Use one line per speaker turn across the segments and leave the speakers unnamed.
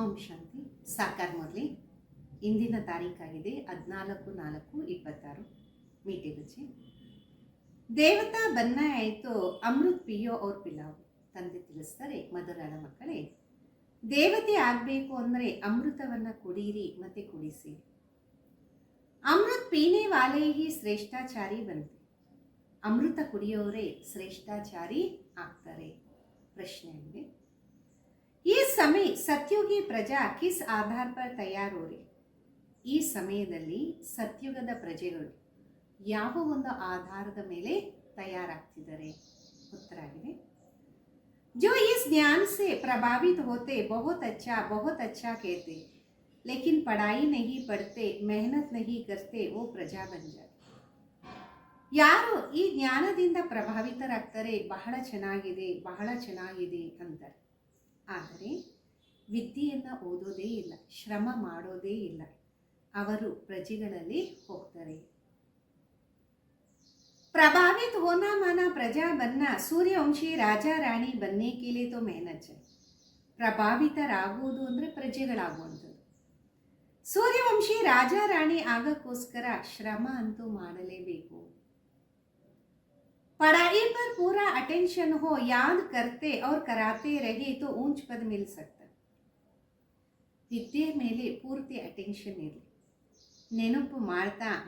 ಓಂ ಶಾಂತಿ. ಸಾಕಾರ ಮುರಳಿ. ಇಂದಿನ ತಾರೀಕಾಗಿದೆ 14/4/26. मीठे बच्चे, ದೇವತಾ ಬನ್ನ ಆಯಿತು ಅಮೃತ್ ಪಿಯೋ ಅವ್ರ ಪಿಲಾವ್. ತಂದೆ ತಿಳಿಸ್ತಾರೆ, ಮಧುರಾಳ ಮಕ್ಕಳೇ, ದೇವತೆ ಆಗಬೇಕು ಅಂದರೆ ಅಮೃತವನ್ನು ಕುಡೀರಿ ಮತ್ತು ಕುಡಿಸಿ. ಅಮೃತ್ ಪೀನೆ ವಾಲೆ ಹಿ ಶ್ರೇಷ್ಠಾಚಾರಿ ಬಂತೆ. ಅಮೃತ ಕುಡಿಯೋರೇ ಶ್ರೇಷ್ಠಾಚಾರಿ ಆಗ್ತಾರೆ. ಪ್ರಶ್ನೆ ಇದೆ, ಈ ಸಮಯ ಸತ್ಯುಗಿ ಪ್ರಜಾ ಕಿಸ್ ಆಧಾರ ಪರ್ ತಯಾರು ರೇ. ಈ ಸಮಯದಲ್ಲಿ ಸತ್ಯುಗದ ಪ್ರಜೆಗಳು ಯಾವ ಒಂದು ಆಧಾರದ ಮೇಲೆ ತಯಾರಾಗ್ತಿದ್ದಾರೆ? ಉತ್ತರ ಆಗಿದೆ, जो इस ज्ञान से प्रभावित होते बहुत अच्छा कहते, लेकिन पढ़ाई नहीं पढ़ते, मेहनत नहीं करते, वो प्रजा बन जाते. ಯಾರು ಈ ಜ್ಞಾನದಿಂದ ಪ್ರಭಾವಿತರಾಗ್ತಾರೆ, ಬಹಳ ಚೆನ್ನಾಗಿದೆ ಅಂತಾರೆ. ಆದರೆ ವಿದ್ಯೆಯನ್ನು ಓದೋದೇ ಇಲ್ಲ, ಶ್ರಮ ಮಾಡೋದೇ ಇಲ್ಲ, ಅವರು ಪ್ರಜೆಗಳಲ್ಲಿ ಹೋಗ್ತಾರೆ. प्रभावित होना माना प्रजा बनना, सूर्यವಂಶಿ ರಾಜ ರಾಣಿ बनने के लिए तो मेहनत चाहिए. ಪ್ರಭಾವಿತರಾಗುವುದು ಅಂದರೆ ಪ್ರಜೆಗಳಾಗುವಂಥದ್ದು. ಸೂರ್ಯವಂಶಿ ರಾಜ ರಾಣಿ ಆಗಕ್ಕೋಸ್ಕರ ಶ್ರಮ ಅಂತೂ ಮಾಡಲೇಬೇಕು. पढ़ाई पर पूरा अटेंशन हो, याद करते और कराते रहे तो ऊंच पद मिल सकता. ವಿದ್ಯೆ ಮೇಲೆ ಪೂರ್ತಿ ಅಟೆನ್ಷನ್ ಇರಲಿ, ನೆನಪು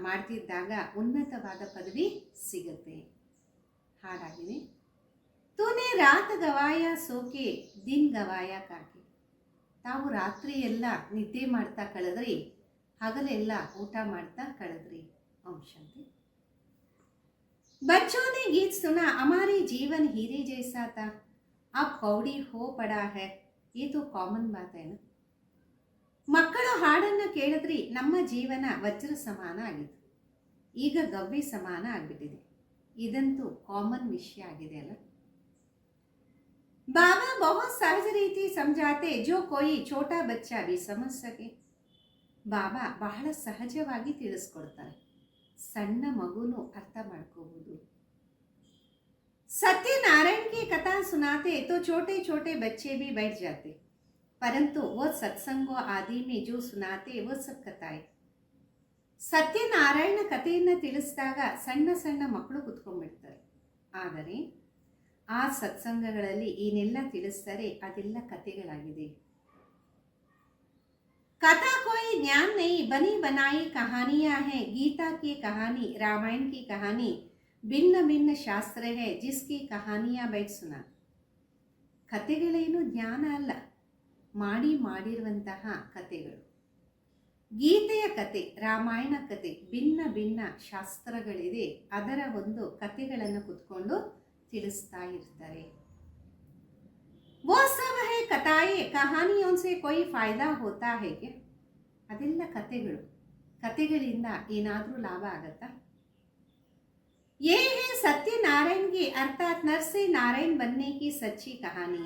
ಮಾಡ್ತಿದ್ದಾಗ ಉನ್ನತವಾದ ಪದವಿ ಸಿಗುತ್ತೆ. ಹಾಡಾಗಿದೆ, ತೂನೆ ರಾತ್ ಗವಾಯ ಸೋಕೆ ದಿನ್ ಗವಾಯ ಕಾಕೆ. ತಾವು ರಾತ್ರಿ ಎಲ್ಲ ನಿದ್ದೆ ಮಾಡ್ತಾ ಕಳೆದ್ರಿ, ಹಗಲೆಲ್ಲ ಊಟ ಮಾಡ್ತಾ ಕಳೆದ್ರಿ. ಓಂ ಶಾಂತಿ. बच्चों ने गीत सुना, हमारी जीवन हीरे जैसा था, अब कौड़ी हो पड़ा है. ये तो ಕಾಮನ್ बात है ना. ಮಕ್ಕಳು ಹಾಡನ್ನು ಕೇಳಿದ್ರಿ, ನಮ್ಮ ಜೀವನ ವಜ್ರ ಸಮಾನ ಆಗಿತ್ತು, ಈಗ ಗವ್ವೆ ಸಮಾನ ಆಗಿಬಿಟ್ಟಿದೆ. ಇದಂತೂ ಕಾಮನ್ ವಿಷಯ ಆಗಿದೆ ಅಲ್ಲ. ಬಾಬಾ ಬಹುತ್ ಸಹಜ ರೀತಿ ಸಮझाते, जो कोई छोटा बच्चा भी समझ सके. ಬಾಬಾ ಬಹಳ ಸಹಜವಾಗಿ ತಿಳಿಸ್ಕೊಡ್ತಾರೆ, ಸಣ್ಣ ಮಗುನು ಅರ್ಥ ಮಾಡ್ಕೋಬಹುದು. सत्यनारायण की कथा सुनाते तो छोटे छोटे बच्चे भी बैठ जाते, परंतु वो सत्संगों आदि में जो सुनाते वो सब कथाएं. ಸತ್ಯನಾರಾಯಣ ಕಥೆಯನ್ನು ತಿಳಿಸಿದಾಗ ಸಣ್ಣ ಸಣ್ಣ ಮಕ್ಕಳು ಕುತ್ಕೊಂಡ್ಬಿಡ್ತಾರೆ. ಆದರೆ ಆ ಸತ್ಸಂಗಗಳಲ್ಲಿ ಏನೆಲ್ಲ ತಿಳಿಸ್ತಾರೆ ಅದೆಲ್ಲ ಕಥೆಗಳಾಗಿದೆ. कथा कोई ज्ञान नहीं, बनी बनाई कहानियां हैं. गीता की कहानी, रामायण की कहानी, भिन्न भिन्न शास्त्र है जिसकी कहानियां बैठ सुना. ಕಥೆಗಳೇನು ಜ್ಞಾನ ಅಲ್ಲ, ಮಾಡಿರುವಂತಹ ಕಥೆಗಳು. ಗೀತೆಯ ಕತೆ, ರಾಮಾಯಣ ಕತೆ, ಭಿನ್ನ ಭಿನ್ನ ಶಾಸ್ತ್ರಗಳಿದೆ, ಅದರ ಒಂದು ಕಥೆಗಳನ್ನು ಕುತ್ಕೊಂಡು ತಿಳಿಸ್ತಾ ಇರ್ತಾರೆ. वो सब है कथाएं, कहानियों से कोई फायदा होता है क्या? ಅದೆಲ್ಲ ಕಥೆಗಳು, ಕಥೆಗಳಿಂದ ಏನಾದರೂ ಲಾಭ ಆಗತ್ತಾ? ये है सत्यनारायण की अर्थात नर से नारायण बनने की सच्ची कहानी.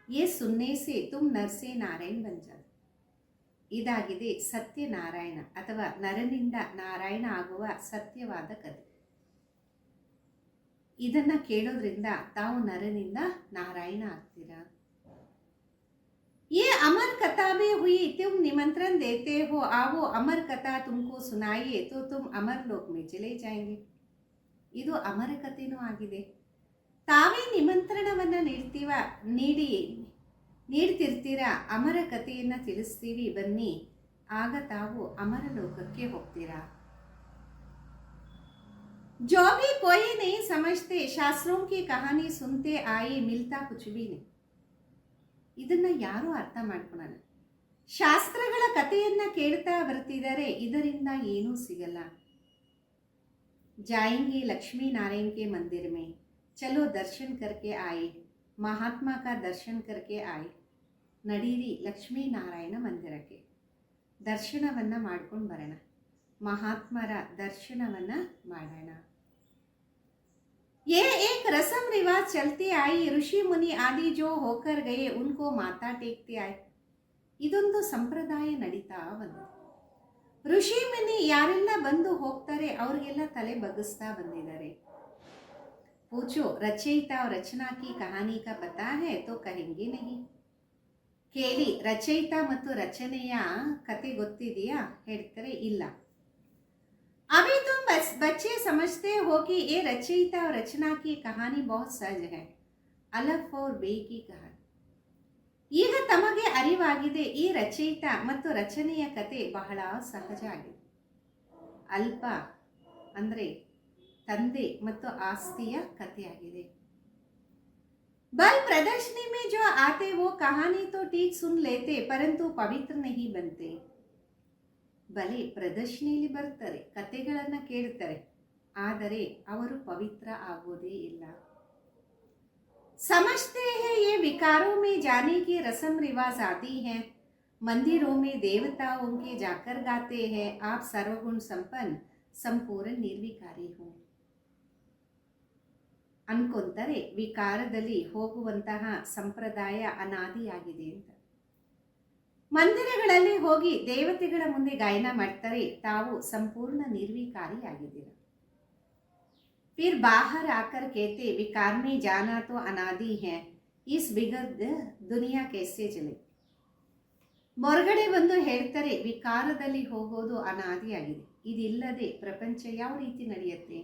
ये सुनने से तुम नर से नारायण बन जाते. ಇದಾಗಿದೆ ಸತ್ಯನಾರಾಯಣ ಅಥವಾ ನರನಿಂದ ನಾರಾಯಣ ಆಗುವ ಸತ್ಯವಾದ ಕಥೆ. ಇದನ್ನ ಕೇಳೋದ್ರಿಂದ ತಾವು ನರನಿಂದ ನಾರಾಯಣ ಆಗ್ತೀರಾ. ये अमर कथा भी हुई, तुम निमंत्रण देते हो, आओ अमर कथा तुमको सुनाइए तो तुम अमर लोक में चले जाएंगे. ಇದು ಅಮರ ಕಥೆನೂ ಆಗಿದೆ. ತಾವೇ ನಿಮಂತ್ರಣವನ್ನು ನೀಡ್ತಿರ್ತೀರಾ, ಅಮರ ಕಥೆಯನ್ನು ತಿಳಿಸ್ತೀವಿ ಬನ್ನಿ, ಆಗ ತಾವು ಅಮರ ಲೋಕಕ್ಕೆ ಹೋಗ್ತೀರಾ. जो भी कोई नहीं समझते, शास्त्रों की कहानी सुनते आए, मिलता कुछ भी नहीं. ಇದನ್ನ ಯಾರೂ ಅರ್ಥ ಮಾಡ್ಕೊಳ್ಳಲ್ಲ. ಶಾಸ್ತ್ರಗಳ ಕಥೆಯನ್ನ ಕೇಳ್ತಾ ಬರ್ತಿದ್ದಾರೆ, ಇದರಿಂದ ಏನೂ ಸಿಗಲ್ಲ. जाएंगे लक्ष्मी नारायण के मंदिर में, चलो दर्शन करके आए, महात्मा का दर्शन करके आए. ನಡೀರಿ ಲಕ್ಷ್ಮೀ ನಾರಾಯಣ ಮಂದಿರಕ್ಕೆ, ದರ್ಶನವನ್ನು ಮಾಡ್ಕೊಂಡು ಬರೋಣ, ಮಹಾತ್ಮರ ದರ್ಶನವನ್ನು ಮಾಡೋಣ. ये एक रस्म रिवाज चलती आई, ऋषि मुनि आदि जो होकर गए उनको माथा टेकते आए. ಇದೊಂದು ಸಂಪ್ರದಾಯ ನಡೀತಾ ಬಂದಿದೆ. ಋಷಿ ಮುನಿ ಯಾರೆಲ್ಲ ಬಂದು ಹೋಗ್ತಾರೆ ಅವ್ರಿಗೆಲ್ಲ ತಲೆ ಬಗ್ಗಿಸ್ತಾ ಬಂದಿದ್ದಾರೆ. पूछो रचयिता और रचना की कहानी का पता है तो कहेंगे नहीं. ಕೇಳಿ, ರಚಯಿತ ಮತ್ತು ರಚನೆಯ ಕತೆ ಗೊತ್ತಿದೆಯಾ? ಹೇಳ್ತಾರೆ ಇಲ್ಲ. अभी तुम बच्चे समझते हो कि ये रचयिता और रचना की कहानी बहुत सहज है, अलफ और बे की कहानी. ಈಗ ತಮಗೆ ಅರಿವಾಗಿದೆ, ಈ ರಚಯಿತ ಮತ್ತು ರಚನೆಯ ಕತೆ ಬಹಳ ಸಹಜ ಆಗಿದೆ. ಅಲ್ಪ ಅಂದರೆ ತಂದೆ ಮತ್ತು ಆಸ್ತಿಯ ಕಥೆಯಾಗಿದೆ. बल प्रदर्शनी में जो आते वो कहानी तो ठीक सुन लेते परंतु पवित्र नहीं बनते. ಬಲೆ ಪ್ರದರ್ಶನಿಯಲ್ಲಿ ಬರ್ತಾರೆ, ಕತೆಗಳನ್ನು ಕೇಳ್ತಾರೆ, ಆದರೆ ಅವರು ಪವಿತ್ರ ಆಗೋದೇ ಇಲ್ಲ. समझते हैं ये विकारों में जाने की रस्म रिवाज आती है, मंदिरों में देवताओं के जाकर गाते हैं आप सर्वगुण संपन्न संपूर्ण निर्विकारी हो. ಅನ್ಕೊಂತಾರೆ ವಿಕಾರದಲ್ಲಿ ಹೋಗುವಂತಹ ಸಂಪ್ರದಾಯ ಅನಾದಿಯಾಗಿದೆ ಅಂತ. ಮಂದಿರಗಳಲ್ಲಿ ಹೋಗಿ ದೇವತೆಗಳ ಮುಂದೆ ಗಾಯನ ಮಾಡ್ತಾರೆ, ತಾವು ಸಂಪೂರ್ಣ ನಿರ್ವಿಕಾರಿಯಾಗಿದ್ದೀರ. फिर बाहर आकर कहते विकार में जाना तो अनादि है, इस बिगड़ दुनिया कैसे चले. ಹೊರಗಡೆ ಬಂದು ಹೇಳ್ತಾರೆ ವಿಕಾರದಲ್ಲಿ ಹೋಗೋದು ಅನಾದಿಯಾಗಿದೆ, ಇದಿಲ್ಲದೆ ಪ್ರಪಂಚ ಯಾವ ರೀತಿ ನಡೆಯುತ್ತೆ.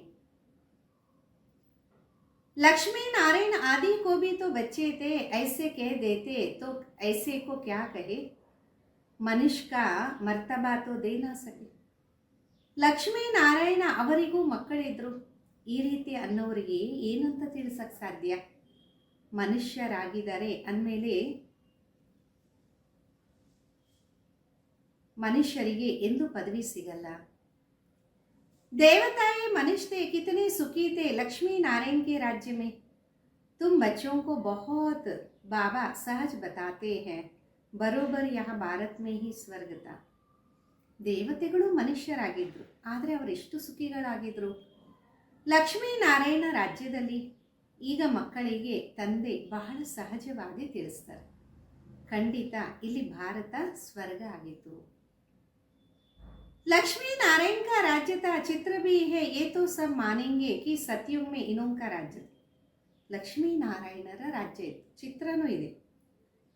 लक्ष्मी नारायण आदि को भी तो बच्चे थे, ऐसे कह देते तो ऐसे को क्या कहे, मनुष्य का मर्तबा तो दे ना सके. ಲಕ್ಷ್ಮೀ ನಾರಾಯಣ ಅವರಿಗೂ ಮಕ್ಕಳಿದ್ರು, ಈ ರೀತಿ ಅನ್ನೋರಿಗೆ ಏನಂತ ತಿಳಿಸಕ್ಕೆ ಸಾಧ್ಯ. ಮನುಷ್ಯರಾಗಿದ್ದಾರೆ ಅಂದಮೇಲೆ ಮನುಷ್ಯರಿಗೆ ಎಂದು ಪದವಿ ಸಿಗಲ್ಲ. देवताएं मनुष्य थे, कितने सुखी थे लक्ष्मी नारायण के राज्य में. तुम बच्चों को बहुत बाबा सहज बताते हैं, बरोबर यहाँ भारत में ही स्वर्ग था. ದೇವತೆಗಳು ಮನುಷ್ಯರಾಗಿದ್ರು, ಆದರೆ ಅವರೆಷ್ಟು ಸುಖಿಗಳಾಗಿದ್ರು ಲಕ್ಷ್ಮೀ ನಾರಾಯಣ ರಾಜ್ಯದಲ್ಲಿ. ಈಗ ಮಕ್ಕಳಿಗೆ ತಂದೆ ಬಹಳ ಸಹಜವಾಗಿ ತಿಳಿಸ್ತಾರೆ, ಖಂಡಿತ ಇಲ್ಲಿ ಭಾರತ ಸ್ವರ್ಗ ಆಗಿತ್ತು. लक्ष्मी नारायण का राज्य था, चित्र भी है, ये तो सब मानेंगे कि सतयुग में इनों का राज्य. ಲಕ್ಷ್ಮೀ ನಾರಾಯಣರ ರಾಜ್ಯ ಇತ್ತು, ಚಿತ್ರನೂ ಇದೆ,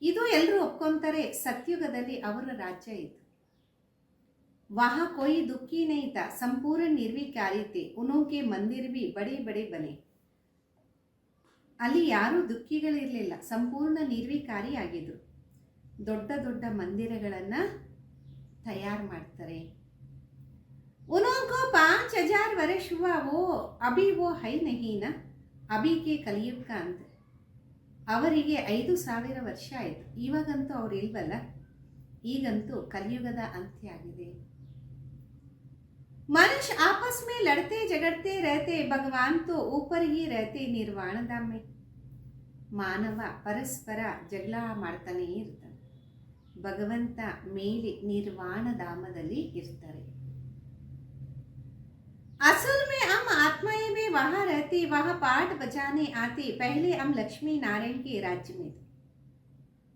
ಇದು ಎಲ್ಲರೂ ಒಪ್ಕೊಂತಾರೆ, ಸತ್ಯುಗದಲ್ಲಿ ಅವರ ರಾಜ್ಯ ಇತ್ತು. वहाँ कोई दुखी नहीं था, संपूर्ण निर्विकारी थे, उनके मंदिर भी बड़े बड़े बने. ಅಲ್ಲಿ ಯಾರೂ ದುಃಖಿಗಳಿರಲಿಲ್ಲ, ಸಂಪೂರ್ಣ ನಿರ್ವಿಕಾರಿ ಆಗಿದ್ರು. ದೊಡ್ಡ ದೊಡ್ಡ ಮಂದಿರಗಳನ್ನು ತಯಾರು ಮಾಡ್ತಾರೆ. उनको 5000 वर्ष हुआ, वो अभी वो है नहीं ना, अभी के कलियुग का अंत. ಅವರಿಗೆ 5000 ವರ್ಷ ಆಯಿತು, ಇವಾಗಂತೂ ಅವ್ರು ಇಲ್ವಲ್ಲ, ಈಗಂತೂ ಕಲಿಯುಗದ ಅಂತ್ಯ ಆಗಿದೆ. ಮನುಷ್ಯ आपस में लड़ते झगड़ते रहते, भगवान तो ऊपर ही रहते निर्वाण धाम में. ಮಾನವ ಪರಸ್ಪರ ಜಗಳ ಮಾಡ್ತಾನೆ ಇರ್ತಾನೆ, ಭಗವಂತ ಮೇಲೆ ನಿರ್ವಾಣ ಧಾಮದಲ್ಲಿ ಇರ್ತಾರೆ. असल में हम आत्माएं भी वहाँ रहती, वहाँ पाठ बजाने आती, पहले हम लक्ष्मी नारायण के राज्य में थे.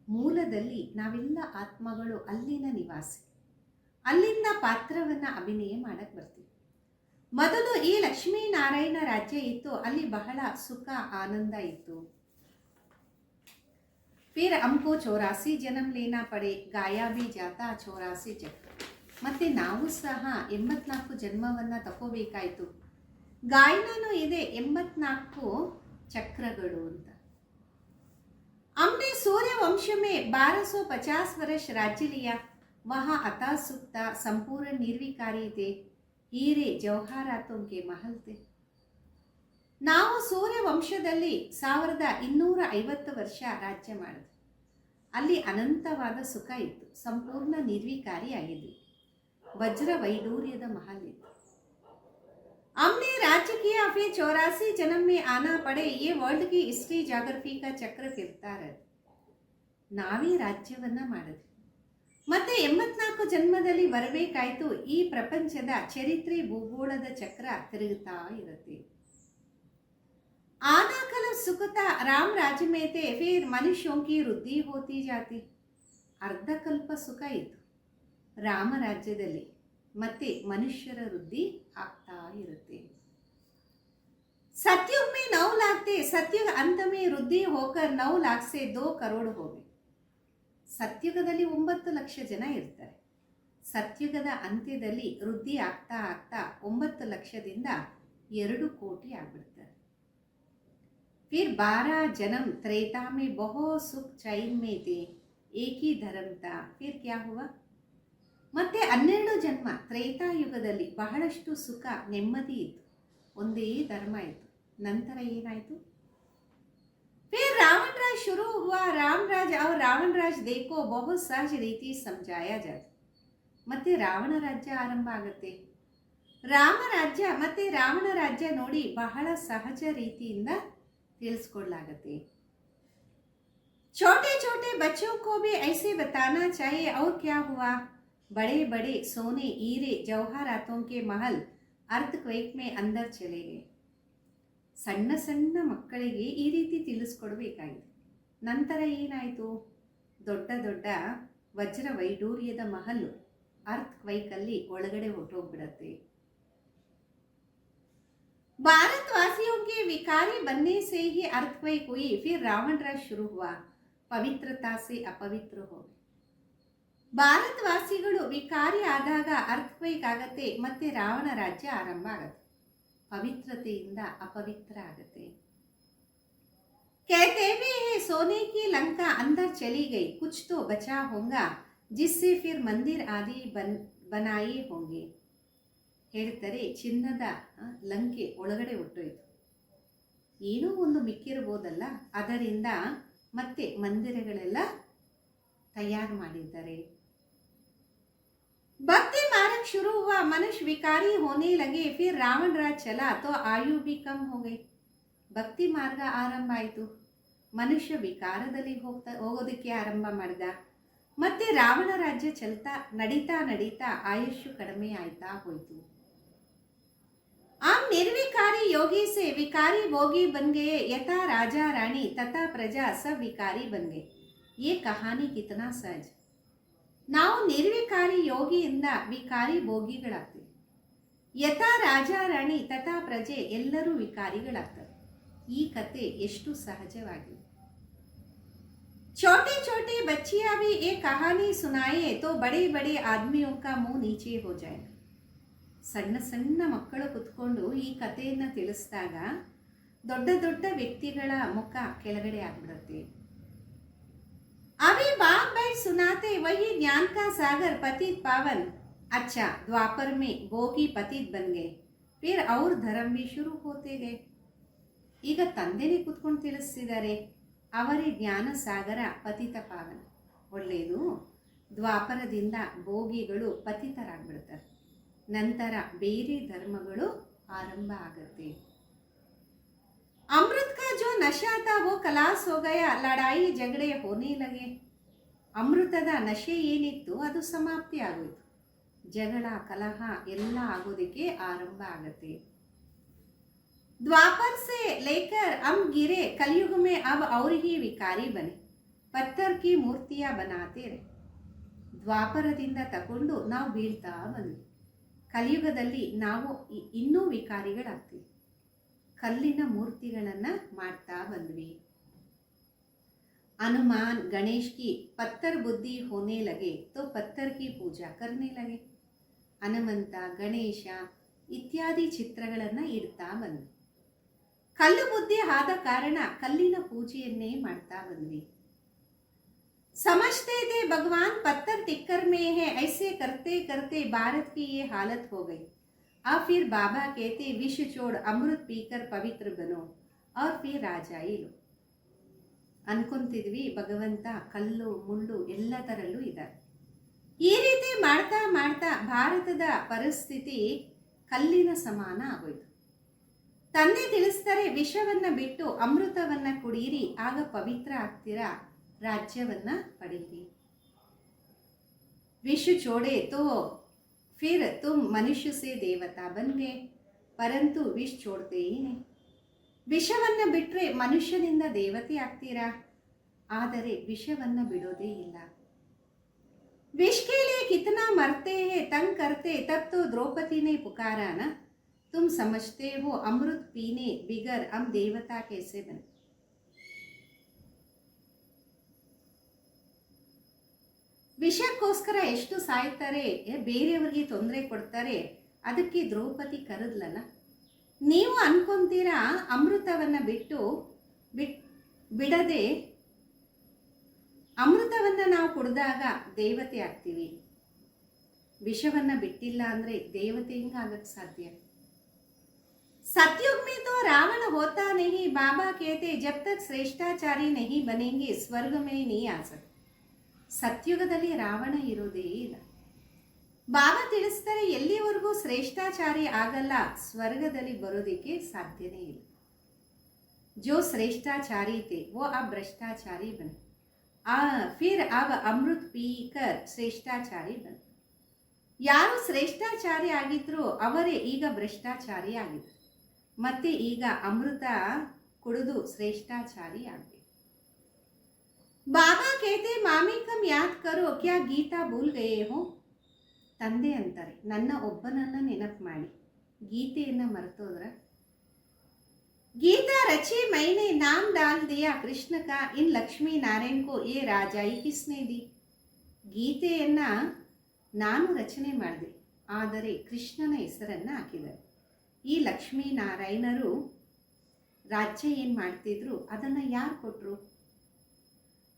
ಮೂಲದಲ್ಲಿ ನಾವೆಲ್ಲ ಆತ್ಮಗಳು ಅಲ್ಲಿನ ನಿವಾಸಿ, ಅಲ್ಲಿಂದ ಪಾತ್ರವನ್ನು ಅಭಿನಯ ಮಾಡಕ್ಕೆ ಬರ್ತೀವಿ. ಮೊದಲು ಈ ಲಕ್ಷ್ಮೀ ನಾರಾಯಣ ರಾಜ್ಯ ಇತ್ತು, ಅಲ್ಲಿ ಬಹಳ ಸುಖ ಆನಂದ ಇತ್ತು. फिर हमको 84 जन्म लेना पड़े, गाया भी जाता 84 चक्र. ಮತ್ತೆ ನಾವು ಸಹ 84 ಜನ್ಮವನ್ನು ತಗೋಬೇಕಾಯಿತು. ಗಾಯನೂ ಇದೆ 84 ಚಕ್ರಗಳು ಅಂತ. हमने सूर्य वंश में 1250 वर्ष राज्य लिया, वहाँ अता सुख था, संपूर्ण निर्विकारी थे, हीरे जवाहरातों के महल थे. ನಾವು ಸೂರ್ಯ ವಂಶದಲ್ಲಿ 1250 ವರ್ಷ ರಾಜ್ಯ ಮಾಡಿದ್ವಿ, ಅಲ್ಲಿ ಅನಂತವಾದ ಸುಖ ಇತ್ತು, ಸಂಪೂರ್ಣ ನಿರ್ವಿಕಾರಿಯಾಗಿದ್ವಿ, ವಜ್ರ ವೈಡೂರ್ಯದ ಮಹಲ್ ಇತ್ತು. हमने राज्य किया, फिर 84 जन्म में आना पड़े, ये वर्ल्ड की हिस्ट्री ಜಾಗ್ರಫಿ का ಚಕ್ರ ತಿರ್ತಾ ಇರೋದು. ನಾವೇ ರಾಜ್ಯವನ್ನ ಮಾಡಿದ್ವಿ, ಮತ್ತೆ 84 ಜನ್ಮದಲ್ಲಿ ಬರಬೇಕಾಯ್ತು. ಈ ಪ್ರಪಂಚದ ಚರಿತ್ರೆ ಭೂಗೋಳದ ಚಕ್ರ ತಿರುಗುತ್ತಾ ಇರುತ್ತೆ. आधा कल्प सुख था, राम राज्य में थे, फिर मनुष्यों की वृद्धि होती जाती. ಅರ್ಧ ಕಲ್ಪ ಸುಖ ಇತ್ತು ರಾಮ ರಾಜ್ಯದಲ್ಲಿ, ಮತ್ತೆ ಮನುಷ್ಯರ ವೃದ್ಧಿ ಆಗ್ತಾ ಇರುತ್ತೆ. सतयुग में 9 लाख थे, सतयुग अंत में वृद्धि होकर 9 लाख से 2 करोड़ हो गए. ಸತ್ಯುಗದಲ್ಲಿ 9 ಲಕ್ಷ ಜನ ಇರ್ತಾರೆ. ಸತ್ಯುಗದ ಅಂತ್ಯದಲ್ಲಿ ವೃದ್ಧಿ ಆಗ್ತಾ ಆಗ್ತಾ 9 ಲಕ್ಷದಿಂದ 2 ಕೋಟಿ ಆಗ್ಬಿಡ್ತಾರೆ. ಫಿರ್ 12 ಜನ್ಮ त्रेता में बहुत सुख चैन में थे एक ही धर्म था फिर क्या हुआ. ಮತ್ತೆ 12 ಜನ್ಮ ತ್ರೇತಾಯುಗದಲ್ಲಿ ಬಹಳಷ್ಟು ಸುಖ ನೆಮ್ಮದಿ ಇತ್ತು, ಒಂದೇ ಧರ್ಮ ಇತ್ತು. ನಂತರ ಏನಾಯಿತು? फिर रावण राज शुरू हुआ. राम राज और रावण राज देखो बहुत सहज ರೀತಿ समझाया जाता. ಮತ್ತೆ ರಾವಣ ರಾಜ್ಯ ಆರಂಭ ಆಗುತ್ತೆ. ರಾಮ ರಾಜ್ಯ ಮತ್ತೆ ರಾವಣ ರಾಜ್ಯ ನೋಡಿ ಬಹಳ ಸಹಜ ರೀತಿಯಿಂದ ತಿಳಿಸ್ಕೊಡ್ಲಾಗತ್ತೆ. छोटे छोटे बच्चों को भी ऐसे बताना चाहिए. और क्या हुआ? बड़े बड़े सोने हीरे जवाहरातों के महल अर्थक्वेक में अंदर चले गए. ಸಣ್ಣ ಸಣ್ಣ ಮಕ್ಕಳಿಗೆ ಈ ರೀತಿ ತಿಳಿಸ್ಕೊಡ್ಬೇಕಾಗಿದೆ. ನಂತರ ಏನಾಯಿತು? ದೊಡ್ಡ ದೊಡ್ಡ ವಜ್ರ ವೈಡೂರ್ಯದ ಮಹಲು ಅರ್ಥಕ್ವೈಕಲ್ಲಿ ಒಳಗಡೆ ಹೊರಟೋಗ್ಬಿಡತ್ತೆ. भारतवासियों के विकारी बनने से ही अर्थक्वेक हुई. फिर रावण राज शुरू हुआ. पवित्रता से अपवित्र हो गए. ಭಾರತವಾಸಿಗಳು ವಿಕಾರಿ ಆದಾಗ ಅರ್ಥಕ್ವೇಕ್ ಆಗತ್ತೆ, ಮತ್ತೆ ರಾವಣ ರಾಜ್ಯ ಆರಂಭ ಆಗತ್ತೆ. ಪವಿತ್ರತೆಯಿಂದ ಅಪವಿತ್ರ ಆಗತ್ತೆ. कहते भी है सोने की लंका अंदर चली गई, कुछ तो बचा होगा जिससे फिर मंदिर आदि बनाए होंगे. ಹೇಳ್ತಾರೆ, ಚಿನ್ನದ ಲಂಕೆ ಒಳಗಡೆ ಹೊಟ್ಟೋಯ್ತು, ಏನೋ ಒಂದು ಮಿಕ್ಕಿರ್ಬೋದಲ್ಲ, ಅದರಿಂದ ಮತ್ತೆ ಮಂದಿರಗಳೆಲ್ಲ ತಯಾರು ಮಾಡಿದ್ದಾರೆ. भक्ति मार्ग शुरू हुआ. मनुष्य विकारी होने लगे. फिर रावण राज चला तो आयु भी कम हो गई. ಭಕ್ತಿ ಮಾರ್ಗ ಆರಂಭ ಆಯಿತು. ಮನುಷ್ಯ ವಿಕಾರದಲ್ಲಿ ಹೋಗೋದಕ್ಕೆ ಆರಂಭ ಮಾಡಿದ. ಮತ್ತೆ ರಾವಣ ರಾಜ್ಯ ನಡೀತಾ ನಡೀತಾ ಆಯುಷ್ಯು ಕಡಿಮೆ ಆಯ್ತಾ ಹೋಯಿತು. हम निर्विकारी योगी से विकारी भोगी बन गए. यथा राजा रानी तथा प्रजा सब विकारी बन गए. ये कहानी कितना सहज. ನಾವು ನಿರ್ವಿಕಾರಿ ಯೋಗಿಯಿಂದ ವಿಕಾರಿ ಭೋಗಿಗಳಾಗ್ತೀವಿ. ಯಥಾ ರಾಜ ರಾಣಿ ತಥಾ ಪ್ರಜೆ ಎಲ್ಲರೂ ವಿಕಾರಿಗಳಾಗ್ತಾರೆ. ಈ ಕತೆ ಎಷ್ಟು ಸಹಜವಾಗಿದೆ. छोटे छोटे बच्चियां भी एक कहानी सुनाए तो बड़े बड़े आदमियों का मुंह नीचे हो जाए. ಸಣ್ಣ ಸಣ್ಣ ಮಕ್ಕಳು ಕುತ್ಕೊಂಡು ಈ ಕಥೆಯನ್ನು ತಿಳಿಸಿದಾಗ ದೊಡ್ಡ ದೊಡ್ಡ ವ್ಯಕ್ತಿಗಳ ಮುಖ ಕೆಳಗಡೆ ಆಗ್ಬಿಡುತ್ತೆ. अभी बाप बैठ सुनाते वही ज्ञान का सागर पतित पावन. अच्छा, द्वापर में भोगी पतित बन गए. फिर और धर्म भी शुरू होते गए. ಈಗ ತಂದೆನೇ ಕುತ್ಕೊಂಡು ತಿಳಿಸ್ತಿದ್ದಾರೆ, ಅವರೇ ಜ್ಞಾನ ಸಾಗರ ಪತಿತ ಪಾವನ. ಒಳ್ಳೆಯದು. ದ್ವಾಪರದಿಂದ ಭೋಗಿಗಳು ಪತಿತರಾಗ್ಬಿಡ್ತಾರೆ. ನಂತರ ಬೇರೆ ಧರ್ಮಗಳು ಆರಂಭ ಆಗುತ್ತೆ. अमृत का जो नशा था वो खलास हो गया. लड़ाई झगड़े होने लगे. ಅಮೃತದ ನಶೆ ಏನಿತ್ತು ಅದು ಸಮಾಪ್ತಿ ಆಗೋಯ್ತು. ಜಗಳ ಕಲಹ ಎಲ್ಲ ಆಗೋದಕ್ಕೆ ಆರಂಭ ಆಗತ್ತೆ. द्वापर से लेकर हम गिरे कलयुग में अब और ही विकारी बने. पत्थर की मूर्तियां बनाते रहे. ದ್ವಾಪರದಿಂದ ತಗೊಂಡು ನಾವು ಬೀಳ್ತಾ ಬಂದ್ವಿ. ಕಲಿಯುಗದಲ್ಲಿ ನಾವು ಇನ್ನೂ ವಿಕಾರಿಗಳಾಗ್ತೀವಿ. ಕಲ್ಲಿನ ಮೂರ್ತಿಗಳನ್ನು ಮಾಡ್ತಾ ಬಂದ್ವಿ. हनुमान गणेश की पत्थर बुद्धि होने लगे तो पत्थर की पूजा करने लगे. ಹನುಮಂತ, ಗಣೇಶ ಇತ್ಯಾದಿ ಚಿತ್ರಗಳನ್ನು ಇಡ್ತಾ ಬಂದ್ವಿ. ಕಲ್ಲು ಬುದ್ಧಿ ಆದ ಕಾರಣ ಕಲ್ಲಿನ ಪೂಜೆಯನ್ನೇ ಮಾಡ್ತಾ ಬಂದ್ವಿ. समझते थे भगवान पत्थर टिक्कर में है. ऐसे करते करते भारत की ये हालत हो गई. अब फिर बाबा कहते विष छोड़ अमृत पीकर पवित्र बनो और फिर राजाई लो. ಅನ್ಕೊಂತಿದ್ವಿ ಭಗವಂತ ಕಲ್ಲು ಮುಳ್ಳು ಎಲ್ಲ ಥರಲ್ಲೂ ಇದ್ದಾರೆ. ಈ ರೀತಿ ಮಾಡ್ತಾ ಮಾಡ್ತಾ ಭಾರತದ ಪರಿಸ್ಥಿತಿ ಕಲ್ಲಿನ ಸಮಾನ ಆಗೋಯ್ತು. ತಂದೆ ತಿಳಿಸ್ತಾರೆ, ವಿಷವನ್ನು ಬಿಟ್ಟು ಅಮೃತವನ್ನು ಕುಡಿಯಿರಿ, ಆಗ ಪವಿತ್ರ ಆಗ್ತೀರಾ, राज्यवन्न पड़ीरी. विष छोड़े तो फिर तुम मनुष्य से देवता बन गए, परंतु विष छोड़ते ही नहीं. ವಿಷವನ್ನು ಬಿಟ್ಟರೆ ಮನುಷ್ಯನಿಂದ ದೇವತೆ ಆಗ್ತೀರಾ, ಆದರೆ ವಿಷವನ್ನು ಬಿಡೋದೇ ಇಲ್ಲ. विष के लिए कितना मरते हैं तंग करते. तब तो द्रौपदी ने पुकारा ना, तुम समझते हो अमृत पीने बिगर हम देवता कैसे बने. ವಿಷಕ್ಕೋಸ್ಕರ ಎಷ್ಟು ಸಾಯ್ತಾರೆ, ಬೇರೆಯವರಿಗೆ ತೊಂದರೆ ಕೊಡ್ತಾರೆ. ಅದಕ್ಕೆ ದ್ರೌಪದಿ ಕರೆದ್ಲಲ್ಲ. ನೀವು ಅನ್ಕೊಂತೀರಾ ಅಮೃತವನ್ನು ಬಿಡದೆ ಅಮೃತವನ್ನು ನಾವು ಕುಡಿದಾಗ ದೇವತೆ ಆಗ್ತೀವಿ, ವಿಷವನ್ನು ಬಿಟ್ಟಿಲ್ಲ ಅಂದರೆ ದೇವತೆ ಹೆಂಗಾಗಕ್ಕೆ ಸಾಧ್ಯ? सतयुग में तो रावण होता नहीं, बाबा कहते जब तक श्रेष्ठाचारी नहीं बनेंगे स्वर्ग में नहीं आ सकते. ಸತ್ಯುಗದಲ್ಲಿ ರಾವಣ ಇರೋದೇ ಇಲ್ಲ. ಬಾಬಾ ತಿಳಿಸ್ತಾರೆ ಎಲ್ಲಿವರೆಗೂ ಶ್ರೇಷ್ಠಾಚಾರಿ ಆಗಲ್ಲ ಸ್ವರ್ಗದಲ್ಲಿ ಬರೋದಕ್ಕೆ ಸಾಧ್ಯನೇ ಇಲ್ಲ. जो श्रेष्ठाचारी थे वो अब भ्रष्टाचारी बने, फिर अब अमृत पीकर श्रेष्ठाचारी बने. ಯಾರು ಶ್ರೇಷ್ಠಾಚಾರಿ ಆಗಿದ್ರು ಅವರೇ ಈಗ ಭ್ರಷ್ಟಾಚಾರಿ ಆಗಿದ್ರು. ಮತ್ತೆ ಈಗ ಅಮೃತ ಕುಡಿದು ಶ್ರೇಷ್ಠಾಚಾರಿ ಆಗಬೇಕು. ಬಾಬಾ ಕೇತೆ ಮಾಮಿ ಕಮ್ ಯಾದ್ ಕರೋ ಕ್ಯಾ ಗೀತಾ ಭೂಲ್ ಗಯೇ ಹೋ. ತಂದೆ ಅಂತಾರೆ ನನ್ನ ಒಬ್ಬನನ್ನ ನೆನಪು ಮಾಡಿ, ಗೀತೆಯನ್ನು ಮರೆತೋದ್ರ? ಗೀತಾ ರಚಿ ಮೈನೆ ನಾಮ್ ಡಾಲ್ ದಿಯಾ ಕೃಷ್ಣ ಕಾ, ಇನ್ ಲಕ್ಷ್ಮೀ ನಾರಾಯಣ್ ಕೋ ಯೇ ರಾಜಾಯಿ ಕಿಸ್ನೆ ದಿ. ಗೀತೆಯನ್ನ ನಾನು ರಚನೆ ಮಾಡಿದೆ, ಆದರೆ ಕೃಷ್ಣನ ಹೆಸರನ್ನು ಹಾಕಿದ್ದಾರೆ. ಈ ಲಕ್ಷ್ಮೀನಾರಾಯಣರು ರಾಜ್ಯ ಏನು ಮಾಡ್ತಿದ್ರು ಅದನ್ನು ಯಾರು ಕೊಟ್ಟರು?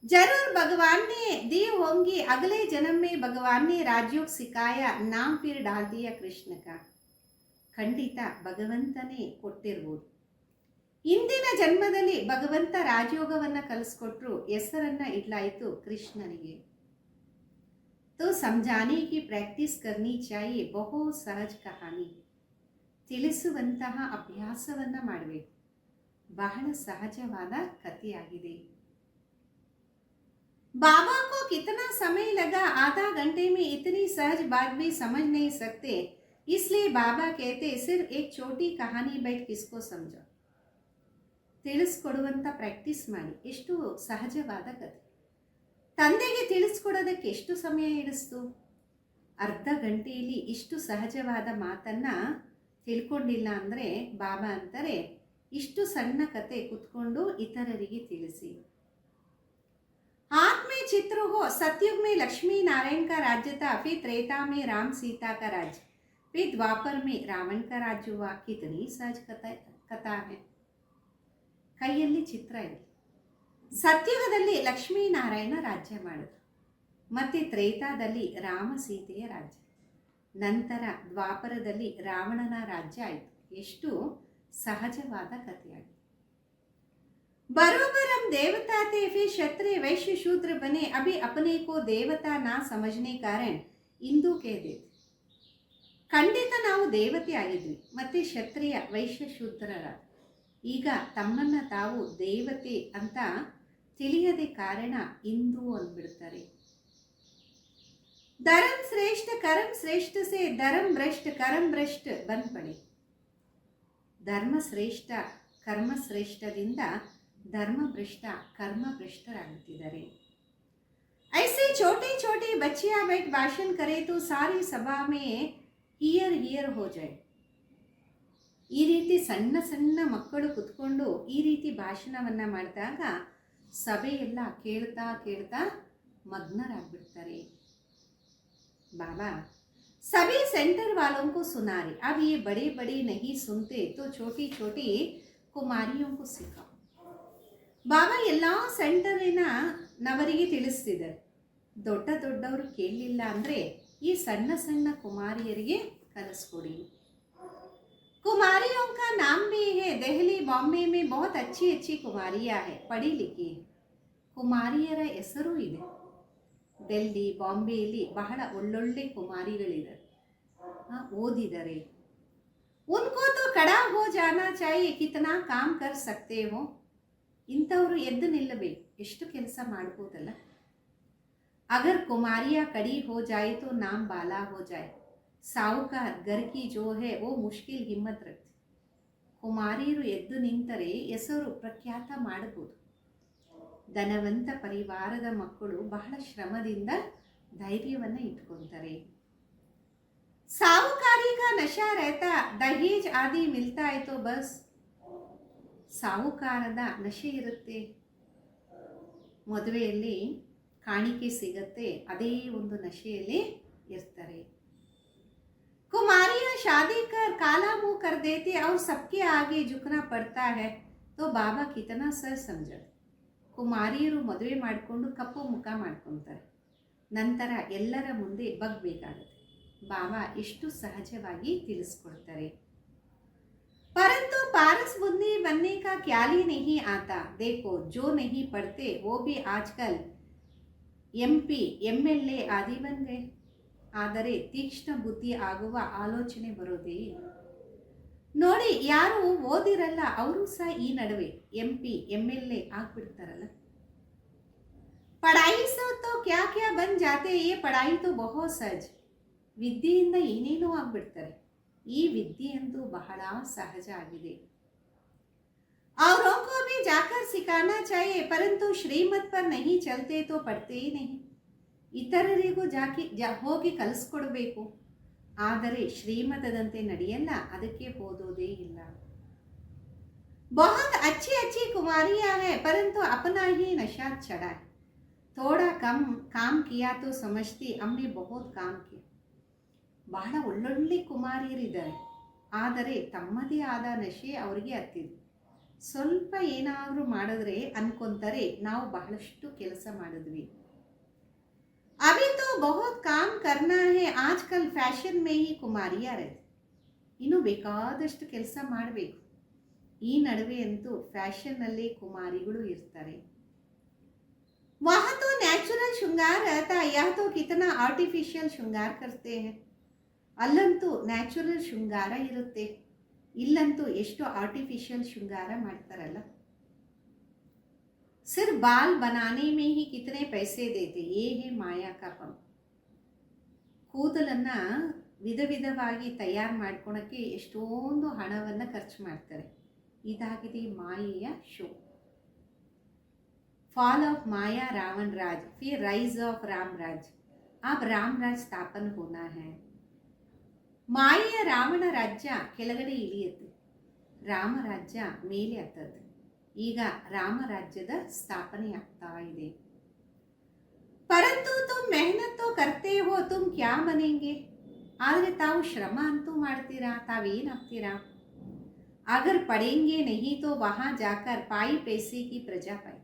जरूर भगवान ने दी होंगी, अगले जन्म में भगवान ने राजयोग सिखाया, नाम फिर डाल दिया कृष्ण का. ಖಂಡಿತ ಭಗವಂತನೇ ಕೊಟ್ಟಿರ್ಬೋದು. ಇಂದಿನ ಜನ್ಮದಲ್ಲಿ ಭಗವಂತ ರಾಜಯೋಗವನ್ನು ಕಲಿಸ್ಕೊಟ್ರು, ಹೆಸರನ್ನ ಇಡ್ಲಾಯಿತು ಕೃಷ್ಣನಿಗೆ. तो समझाने की प्रैक्टिस करनी चाहिए, बहुत सहज कहानी. ತಿಳಿಸುವಂತಹ ಅಭ್ಯಾಸವನ್ನು ಮಾಡಬೇಕು, ಬಹಳ ಸಹಜವಾದ ಕಥೆಯಾಗಿದೆ. बाबा को कितना समय लगा, आधा घंटे में इतनी सहज बात भी समझ नहीं सकते, इसलिए बाबा कहते सिर्फ एक छोटी कहानी बैठ किसको समझो. ತಿಳಿಸ್ಕೊಡುವಂಥ ಪ್ರಾಕ್ಟೀಸ್ ಮಾಡಿ. ಎಷ್ಟು ಸಹಜವಾದ ಕಥೆ. ತಂದೆಗೆ ತಿಳಿಸ್ಕೊಡೋದಕ್ಕೆ ಎಷ್ಟು ಸಮಯ ಹಿಡಿಸ್ತು? ಅರ್ಧ ಗಂಟೆಯಲ್ಲಿ ಇಷ್ಟು ಸಹಜವಾದ ಮಾತನ್ನು ತಿಳ್ಕೊಂಡಿಲ್ಲ ಅಂದರೆ ಬಾಬಾ ಅಂತಾರೆ ಇಷ್ಟು ಸಣ್ಣ ಕತೆ ಕುತ್ಕೊಂಡು ಇತರರಿಗೆ ತಿಳಿಸಿ. हाथ में चित्र हो, सतयुग में लक्ष्मी नारायण का राज्य था, फिर त्रेता में राम सीता का राज्य, फिर द्वापर में रावण का राज्य हुआ. कितनी सहज कथा है. ಕೈಯಲ್ಲಿ ಚಿತ್ರ ಇದೆ. ಸತ್ಯುಗದಲ್ಲಿ ಲಕ್ಷ್ಮೀನಾರಾಯಣ ರಾಜ್ಯ ಮಾಡಿದ್ರು, ಮತ್ತೆ ತ್ರೇತಾದಲ್ಲಿ ರಾಮ ಸೀತೆಯ ರಾಜ್ಯ, ನಂತರ ದ್ವಾಪರದಲ್ಲಿ ರಾವಣನ ರಾಜ್ಯ ಆಯಿತು. ಎಷ್ಟು ಸಹಜವಾದ ಕಥೆಯಾಗಿದೆ. बरोबर हम देवता थे, फिर क्षत्रिय वैश्य शूद्र बने, अभी अपने को देवता ना समझने कारण इंदू कह देते. ಖಂಡಿತ ನಾವು ದೇವತೆ ಆಗಿದ್ವಿ, ಮತ್ತೆ ಕ್ಷತ್ರಿಯ ವೈಶ್ಯ ಶೂದ್ರರ, ಈಗ ತಮ್ಮನ್ನ ತಾವು ದೇವತೆ ಅಂತ ತಿಳಿಯದೆ ಕಾರಣ ಇಂದು ಅಂದ್ಬಿಡ್ತಾರೆ. ಧರ್ಮ ಶ್ರೇಷ್ಠ ಕರ್ಮ ಶ್ರೇಷ್ಠ ಸೇ ಧರ್ಮ ಭ್ರಷ್ಟ ಕರ್ಮ ಭ್ರಷ್ಟ ಬಂದ್ ಪಡೆ. ಧರ್ಮ ಶ್ರೇಷ್ಠ ಕರ್ಮ ಶ್ರೇಷ್ಠದಿಂದ ಧರ್ಮಭ್ರಷ್ಟ ಕರ್ಮಭ್ರಷ್ಟರಾಗುತ್ತಿದ್ದಾರೆ. ऐसे छोटे छोटे बच्चियां बैठ भाषण करे तो सारी सभा में हियर हियर हो जाए. ಈ ರೀತಿ ಸಣ್ಣ ಸಣ್ಣ ಮಕ್ಕಳು ಕುತ್ಕೊಂಡು ಈ ರೀತಿ ಭಾಷಣವನ್ನು ಮಾಡಿದಾಗ ಸಭೆಯೆಲ್ಲ ಕೇಳ್ತಾ ಕೇಳ್ತಾ ಮಗ್ನರಾಗ್ಬಿಡ್ತಾರೆ. बाबा सभी सेंटर वालों को सुना रहे, अब ये बड़े बड़े नहीं सुनते तो छोटी छोटी कुमारियों को सिखाओ. ಬಾಬಾ ಎಲ್ಲ ಸೆಂಟರಿನ ನವರಿಗೆ ತಿಳಿಸ್ತಿದ್ದಾರೆ, ದೊಡ್ಡ ದೊಡ್ಡವರು ಕೇಳಲಿಲ್ಲ ಅಂದರೆ ಈ ಸಣ್ಣ ಸಣ್ಣ ಕುಮಾರಿಯರಿಗೆ ಕಲಿಸ್ಕೊಡಿ. कुमारियों का नाम भी है, दहली बॉम्बे में बहुत अच्छी अच्छी कुमारियाँ है, पढ़ी लिखी. ಕುಮಾರಿಯರ ಹೆಸರು ಇದೆ. ಡೆಲ್ಲಿ ಬಾಂಬೆಯಲ್ಲಿ ಬಹಳ ಒಳ್ಳೊಳ್ಳೆ ಕುಮಾರಿಗಳಿದ್ದಾರೆ, ಓದಿದ್ದಾರೆ. उनको तो खड़ा हो जाना चाहिए, कितना काम कर सकते हो. ಇಂಥವರು ಎದ್ದು ನಿಲ್ಲಬೇಕು, ಎಷ್ಟು ಕೆಲಸ ಮಾಡ್ಬೋದಲ್ಲ. अगर कुमारियाँ कड़ी हो जाए तो नाम बाला हो जाए. साहूकार घर की जो है वो मुश्किल हिम्मत रखते. ಕುಮಾರಿಯರು ಎದ್ದು ನಿಂತರೆ ಹೆಸರು ಪ್ರಖ್ಯಾತ ಮಾಡಬಹುದು. ಧನವಂತ ಪರಿವಾರದ ಮಕ್ಕಳು ಬಹಳ ಶ್ರಮದಿಂದ ಧೈರ್ಯವನ್ನು ಇಟ್ಕೊಳ್ತಾರೆ. साहूकारी का नशा रहता, दहेज आदि मिलता है तो बस. ಸಾಹುಕಾರದ ನಶೆ ಇರುತ್ತೆ. ಮದುವೆಯಲ್ಲಿ ಕಾಣಿಕೆ ಸಿಗತ್ತೆ, ಅದೇ ಒಂದು ನಶೆಯಲ್ಲಿ ಇರ್ತಾರೆ. कुमारियां शादी कर काला मुंह कर देती और सबके आगे झुकना पड़ता है तो ಬಾಬಾ ಕಿತನಾ ಸರ್ ಸಮझते. ಕುಮಾರಿಯರು ಮದುವೆ ಮಾಡಿಕೊಂಡು ಕಪ್ಪು ಮುಖ ಮಾಡ್ಕೊತಾರೆ, ನಂತರ ಎಲ್ಲರ ಮುಂದೆ ಬಗ್ಬೇಕಾಗುತ್ತೆ. ಬಾಬಾ ಎಷ್ಟು ಸಹಜವಾಗಿ ತಿಳಿಸ್ಕೊಡ್ತಾರೆ. परंतु पारस बुद्धि बनने का ख्याल ही नहीं आता. देखो जो नहीं पढ़ते वो भी आजकल MP MLA आदि बन गए. ಆದರೆ ತೀಕ್ಷ್ಣ ಬುದ್ಧಿ ಆಗುವ ಆಲೋಚನೆ ಬರೋದೇ ಇಲ್ಲ. ನೋಡಿ, ಯಾರು ಓದಿರಲ್ಲ ಅವರು ಸಹ ಈ ನಡುವೆ MP MLA ಆಗ್ಬಿಡ್ತಾರಲ್ಲ. ಪಢಾಯಿ ಸೋ ತೋ ಕ್ಯಾ ಕ್ಯಾ ಬನ್ ಜಾತೆ, ಯೇ ಪಢಾಯಿ ತೋ ಬಹುತ್ ಸಹಜ. ವಿದ್ಯೆಯಿಂದ ಏನೇನೋ ಆಗ್ಬಿಡ್ತಾರೆ. ಈ ವಿದ್ಯೆಯಂತೂ ಬಹಳ ಸಹಜ ಆಗಿದೆ. औरों को भी जाकर सिखाना चाहिए, परंतु श्रीमत पर नहीं चलते तो पढ़ते ही नहीं. ಇತರರಿಗೂ ಹೋಗಿ ಕಲಿಸ್ಕೊಡ್ಬೇಕು, ಆದರೆ ಶ್ರೀಮತದಂತೆ ನಡೆಯಲ್ಲ, ಅದಕ್ಕೆ ಓದೋದೇ ಇಲ್ಲ. बहुत अच्छी अच्छी कुमारियां हैं परंतु अपना ही नशा चढ़ा है. थोड़ा कम काम किया तो समझती हमने बहुत काम किया. ಬಹಳ ಒಳ್ಳೊಳ್ಳೆ ಕುಮಾರಿಯರಿದ್ದಾರೆ, ಆದರೆ ತಮ್ಮದೇ ಆದ ನಶೆ ಅವರಿಗೆ ಹತ್ತಿದೆ. ಸ್ವಲ್ಪ ಏನಾದರೂ ಮಾಡಿದ್ರೆ ಅನ್ಕೊಂತಾರೆ ನಾವು ಬಹಳಷ್ಟು ಕೆಲಸ ಮಾಡಿದ್ವಿ. अभी तो बहुत काम करना है, आजकल ಫ್ಯಾಷನ್ में ही कुमारियां रहती. ಇನ್ನು ಬೇಕಾದಷ್ಟು ಕೆಲಸ ಮಾಡಬೇಕು. ಈ ನಡುವೆ ಅಂತೂ ಫ್ಯಾಷನ್ನಲ್ಲಿ ಕುಮಾರಿಗಳು ಇರ್ತಾರೆ. वहाँ तो नेचुरल श्रृंगार रहता है, यह तो कितना आर्टिफिशियल श्रृंगार करते हैं. ಅಲ್ಲಂತೂ ನ್ಯಾಚುರಲ್ ಶೃಂಗಾರ ಇರುತ್ತೆ, ಇಲ್ಲಂತೂ ಎಷ್ಟು ಆರ್ಟಿಫಿಷಿಯಲ್ ಶೃಂಗಾರ ಮಾಡ್ತಾರಲ್ಲ. सिर्फ बाल बनाने में ही कितने पैसे देते, ये है माया का पंख. ಕೂದಲನ್ನು ವಿಧ ವಿಧವಾಗಿ ತಯಾರು ಮಾಡ್ಕೊಳಕ್ಕೆ ಎಷ್ಟೊಂದು ಹಣವನ್ನು ಖರ್ಚು ಮಾಡ್ತಾರೆ. ಇದಾಗಿದೆ ಮಾಯೆಯ ಶೋ. फॉल ऑफ माया रावण राज, फिर राइज ऑफ राम राज. अब राम राज स्थापन होना है. ಮಾಯೆಯ ರಾವಣ ರಾಜ್ಯ ಕೆಳಗಡೆ ಇಳಿಯುತ್ತೆ, ರಾಮರಾಜ್ಯ ಮೇಲೆ ಹತ್ತತ್ತೆ. ಈಗ ರಾಮರಾಜ್ಯದ ಸ್ಥಾಪನೆ ಆಗ್ತಾ ಇದೆ. ಪರಂತು ತುಮ್ ಮೆಹನತ್ ತೋ ಕರ್ತೆ ಹೋ, ತುಮ್ ಕ್ಯಾ ಬನೆಂಗೆ. ಆದರೆ ತಾವು ಶ್ರಮ ಅಂತೂ ಮಾಡ್ತೀರಾ, ತಾವೇನಾಗ್ತೀರಾ. ಅಗರ್ ಪಡೆಂಗೆ ನಹಿ ತೋ ವಹಾ ಜಾಕರ್ ಪಾಯಿ ಪೈಸೆ ಕಿ ಪ್ರಜಾ ಪಾಯಿ.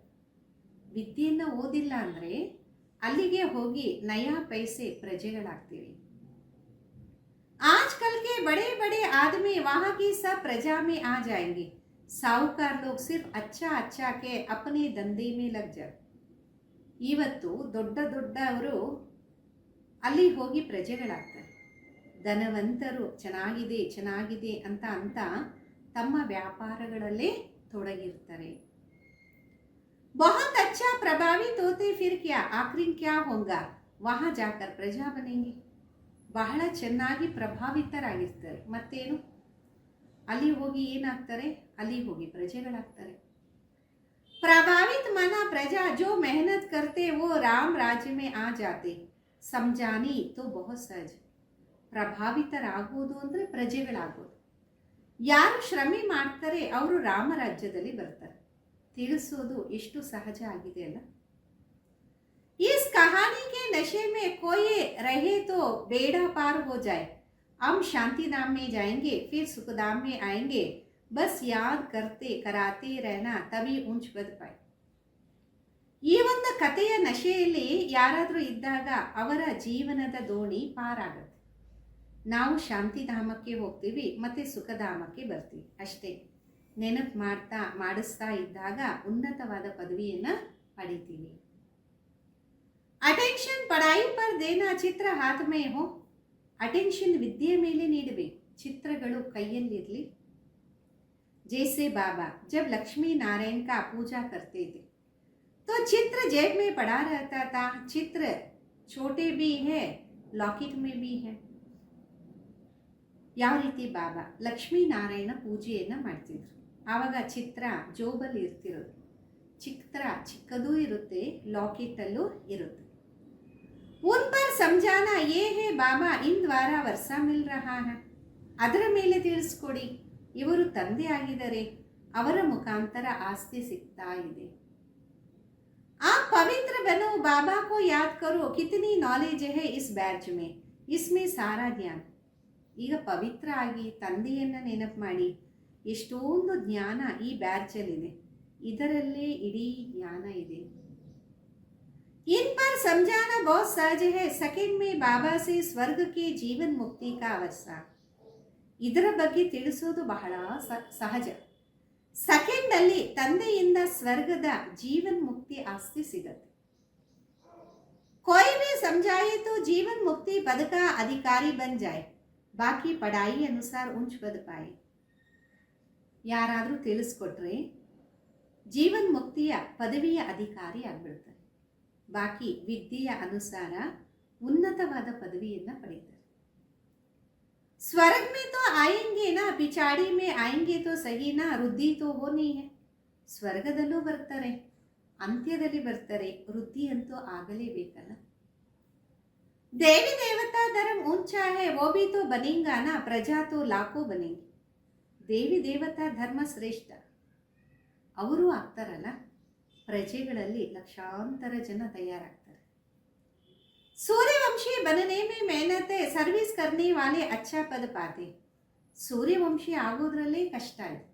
ವಿದ್ಯೆಯನ್ನು ಓದಿಲ್ಲ ಅಂದರೆ ಅಲ್ಲಿಗೆ ಹೋಗಿ ನಯಾ ಪೈಸೆ ಪ್ರಜೆಗಳಾಗ್ತೀವಿ. आजकल के बड़े बड़े आदमी वहाँ की सब प्रजा में आ जाएंगे. साहूकार लोग सिर्फ अच्छा अच्छा के अपने ದಂಧೆ में लग जाए. ಇವತ್ತು ದೊಡ್ಡ ದೊಡ್ಡವರು ಅಲ್ಲಿ ಹೋಗಿ ಪ್ರಜೆಗಳಾಗ್ತಾರೆ. ಧನವಂತರು ಚೆನ್ನಾಗಿದೆ ಚೆನ್ನಾಗಿದೆ ಅಂತ ತಮ್ಮ ವ್ಯಾಪಾರಗಳಲ್ಲೇ ತೊಡಗಿರ್ತಾರೆ. बहुत अच्छा प्रभावित होते, फिर क्या आखिर क्या होगा, वहाँ जाकर प्रजा बनेंगे. ಬಹಳ ಚೆನ್ನಾಗಿ ಪ್ರಭಾವಿತರಾಗಿರ್ತಾರೆ, ಮತ್ತೇನು ಅಲ್ಲಿ ಹೋಗಿ ಏನಾಗ್ತಾರೆ, ಅಲ್ಲಿ ಹೋಗಿ ಪ್ರಜೆಗಳಾಗ್ತಾರೆ. प्रभावित माना प्रजा जो मेहनत करते वो राम राज्य में आ जाते. समझानी तो बहुत सहज. ಪ್ರಭಾವಿತರಾಗೋದು ಅಂದರೆ ಪ್ರಜೆಗಳಾಗೋದು. ಯಾರು ಶ್ರಮೆ ಮಾಡ್ತಾರೆ ಅವರು ರಾಮರಾಜ್ಯದಲ್ಲಿ ಬರ್ತಾರೆ. ತಿಳಿಸೋದು ಎಷ್ಟು ಸಹಜ ಆಗಿದೆ ಅಲ್ಲ. इस कहानी के नशे में कोई रहे तो बेड़ा पार हो जाए. हम शांति धाम में जाएंगे, फिर सुखधाम में आएंगे. बस याद करते कराते रहना, तभी ऊंच पद पाए. ಈ ಒಂದು ಕಥೆಯ ನಶೆಯಲ್ಲಿ ಯಾರಾದರೂ ಇದ್ದಾಗ ಅವರ ಜೀವನದ ದೋಣಿ ಪಾರಾಗುತ್ತೆ. ನಾವು ಶಾಂತಿಧಾಮಕ್ಕೆ ಹೋಗ್ತೀವಿ ಮತ್ತು ಸುಖಧಾಮಕ್ಕೆ ಬರ್ತೀವಿ ಅಷ್ಟೇ. ನೆನಪು ಮಾಡಿಸ್ತಾ ಇದ್ದಾಗ ಉನ್ನತವಾದ ಪದವಿಯನ್ನು ಪಡಿತೀವಿ. ಅಟೆನ್ಷನ್ ಪಢಾಯಿ ಪರ್ ದೇನಾ, ಚಿತ್ರ ಹಾತ್ ಮೇ ಹೋ. ಅಟೆನ್ಷನ್ ವಿದ್ಯೆ ಮೇಲೆ ನೀಡಬೇಕು, ಚಿತ್ರಗಳು ಕೈಯಲ್ಲಿರಲಿ. जैसे बाबा जब लक्ष्मी नारायण का पूजा करते थे तो चित्र जेब में पड़ा रहता था. चित्र छोटे भी है, लॉकेट में भी है. ಯಾವ ರೀತಿ ಬಾಬಾ ಲಕ್ಷ್ಮೀನಾರಾಯಣ ಪೂಜೆಯನ್ನು ಮಾಡ್ತಿದ್ರು, ಆವಾಗ ಚಿತ್ರ ಜೋಬಲ್ಲಿ ಇರ್ತಿರೋದು. ಚಿತ್ರ ಚಿಕ್ಕದೂ ಇರುತ್ತೆ, ಲಾಕೆಟಲ್ಲೂ ಇರುತ್ತೆ. उन पर समझाना ये है बाबा इन द्वारा वर्षा मिल रहा है. ಅದರ ಮೇಲೆ ತಿಳಿಸ್ಕೊಡಿ, ಇವರು ತಂದೆ ಆಗಿದ್ದಾರೆ, ಅವರ ಮುಖಾಂತರ ಆಸ್ತಿ ಸಿಗ್ತಾ ಇದೆ. आप पवित्र बनो, बाबा को याद करो, कितनी नॉलेज है इस बैच में, इसमें सारा ಜ್ಞಾನ. ಈಗ ಪವಿತ್ರ ಆಗಿ ತಂದೆಯನ್ನು ನೆನಪು ಮಾಡಿ, ಎಷ್ಟೊಂದು ಜ್ಞಾನ ಈ ಬ್ಯಾಚಲ್ಲಿದೆ, ಇದರಲ್ಲೇ ಇಡೀ ಜ್ಞಾನ ಇದೆ. इन पर समझाना बहुत सहज है, सेकंड में बाबा से स्वर्ग के जीवन मुक्ति का अवसर. ಇದರ ಬಗ್ಗೆ ತಿಳಿಸೋದು ಬಹಳ ಸಹಜ. ಸೆಕೆಂಡ್ ಅಲ್ಲಿ ತಂದೆಯಿಂದ ಸ್ವರ್ಗದ ಜೀವನ್ ಮುಕ್ತಿ ಆಸ್ತಿ ಸಿಗತ್ತೆ. कोई भी समझाए तो जीवन मुक्ति पद का अधिकारी बन जाए, बाकी पढ़ाई अनुसार उंच पद पाए. ಯಾರಾದರೂ ತಿಳಿಸ್ಕೊಟ್ರೆ ಜೀವನ್ ಮುಕ್ತಿಯ ಪದವಿಯ ಅಧಿಕಾರಿ ಆಗ್ಬಿಡ್ತಾರೆ, ಬಾಕಿ ವಿದ್ಯೆಯ ಅನುಸಾರ ಉನ್ನತವಾದ ಪದವಿಯನ್ನು ಪಡೀತಾರೆ. स्वर्ग में तो आएंगे ना, पिछाड़ी में आएंगे तो सही ना, ವೃದ್ಧಿ तो वो नहीं है. ಸ್ವರ್ಗದಲ್ಲೂ ಬರ್ತಾರೆ, ಅಂತ್ಯದಲ್ಲಿ ಬರ್ತಾರೆ, ವೃದ್ಧಿ ಅಂತೂ ಆಗಲೇಬೇಕಲ್ಲ. देवी देवता धर्म ऊंचा है, वो भी तो बनेगा ना, प्रजा तो लाखों बनेंगे. ದೇವಿ ದೇವತಾ ಧರ್ಮ ಶ್ರೇಷ್ಠ, ಅವರು ಆಗ್ತಾರಲ್ಲ, ಪ್ರಜೆಗಳಲ್ಲಿ ಲಕ್ಷಾಂತರ ಜನ ತಯಾರಾಗ್ತಾರೆ. सूर्यवंशी बनने में मेहनत है, सर्विस करने वाले अच्छा पद पाते. ಸೂರ್ಯವಂಶಿ ಆಗೋದ್ರಲ್ಲೇ ಕಷ್ಟ ಇದೆ,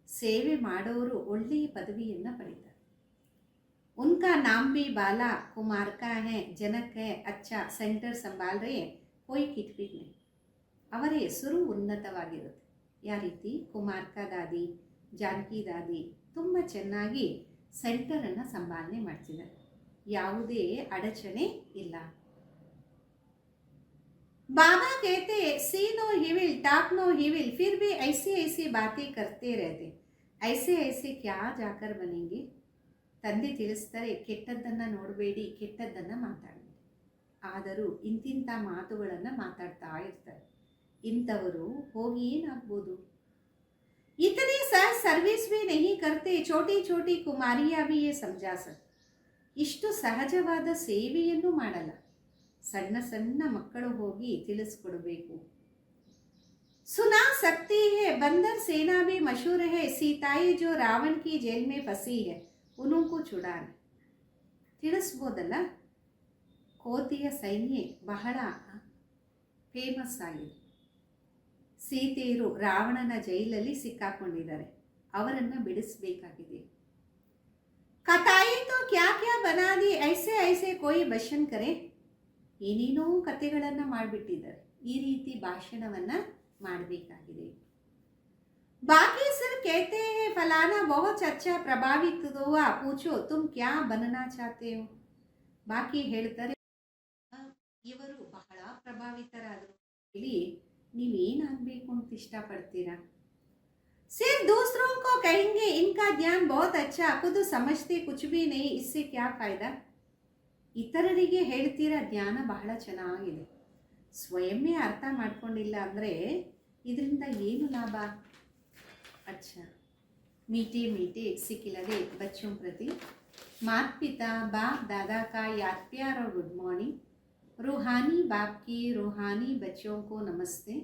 ಸೇವೆ ಮಾಡೋರು ಒಳ್ಳೆಯ ಪದವಿಯನ್ನು ಪಡೀತಾರೆ. उनका नाम भी बाला कुमार का है, जनक है, अच्छा सेंटर संभाल रहे, कोई किटपिट नहीं. ಅವರ ಹೆಸರು ಉನ್ನತವಾಗಿರುತ್ತೆ. ಯಾವ ರೀತಿ ಕುಮಾರ್ಕಾ ದಾದಿ, ಜಾನಕಿ ದಾದಿ ತುಂಬ ಚೆನ್ನಾಗಿ ಸೆಂಟರನ್ನು ಸಂಭಾಲನೆ ಮಾಡ್ತಿದ್ದಾರೆ, ಯಾವುದೇ ಅಡಚಣೆ ಇಲ್ಲ. बाबा कहते see no evil, talk no evil, फिर भी ऐसी ऐसी बातें करते रहते, ऐसे ऐसे क्या जाकर बनेंगे. ತಂದೆ ತಿಳಿಸ್ತಾರೆ, ಕೆಟ್ಟದ್ದನ್ನು ನೋಡಬೇಡಿ, ಕೆಟ್ಟದ್ದನ್ನು ಮಾತಾಡಬೇಡಿ, ಆದರೂ ಇಂತಿಂಥ ಮಾತುಗಳನ್ನು ಮಾತಾಡ್ತಾ ಇರ್ತಾರೆ. ಇಂಥವರು ಹೋಗಿ ಏನಾಗ್ಬೋದು. इतनी सहज सर्विस भी नहीं करते, छोटी छोटी कुमारियां भी ये समझा सकते. ಇಷ್ಟು ಸಹಜವಾದ ಸೇವೆಯನ್ನು ಮಾಡಲ್ಲ, ಸಣ್ಣ ಸಣ್ಣ ಮಕ್ಕಳು ಹೋಗಿ ತಿಳಿಸ್ಕೊಡ್ಬೇಕು. सुना सकती है, बंदर सेना भी मशहूर है, सीताई जो रावण की जेल में फंसी है, उनको छुड़ाना. ತಿಳಿಸ್ಬೋದಲ್ಲ, ಕೋತಿಯ ಸೈನ್ಯ ಬಹಳ ಫೇಮಸ್ ಆಗಿದೆ. ಸೀತೆಯರು ರಾವಣನ ಜೈಲಲ್ಲಿ ಸಿಕ್ಕಾಕೊಂಡಿದ್ದಾರೆ, ಅವರನ್ನು ಬಿಡಿಸಬೇಕಾಗಿದೆ. ಕಥಾಯಿ ತೋ ಕ್ಯಾ ಕ್ಯಾ ಬನಾ ದಿ, ಐಸೆ ಐಸೆ ಕೋಯಿ ಭಾಷಣ ಕರೆ, ಏನೇನೋ ಕಥೆಗಳನ್ನು ಮಾಡಿಬಿಟ್ಟಿದ್ದಾರೆ, ಈ ರೀತಿ ಭಾಷಣವನ್ನು ಮಾಡಬೇಕಾಗಿದೆ. ಬಾಕಿ ಸರ್ कहते हैं फलाना बहुत अच्छा प्रभावित हुआ, पूछो तुम क्या बनना चाहते हो. ಬಾಕಿ ಹೇಳ್ತಾರೆ, ಇವರು ಬಹಳ ಪ್ರಭಾವಿತರಾದರು, ಹೇಳಿ ನೀವೇನಾಗಬೇಕು ಅಂತ ಇಷ್ಟಪಡ್ತೀರಾ. सिर्फ दूसरों को कहेंगे इनका ज्ञान बहुत अच्छा, खुद समझते कुछ भी नहीं, इससे क्या फायदा. ಇತರರಿಗೆ ಹೇಳ್ತೀರಾ ಜ್ಞಾನ ಬಹಳ ಚೆನ್ನಾಗಿದೆ, ಸ್ವಯಂನೇ ಅರ್ಥ ಮಾಡ್ಕೊಂಡಿಲ್ಲ ಅಂದರೆ ಇದರಿಂದ ಏನು ಲಾಭ. अच्छा मीठे मीठे सिखिलदे बच्चों प्रति माता पिता बाप दादा का याद प्यार और गुड मॉर्निंग. रूहानी बाप की रूहानी बच्चों को नमस्ते.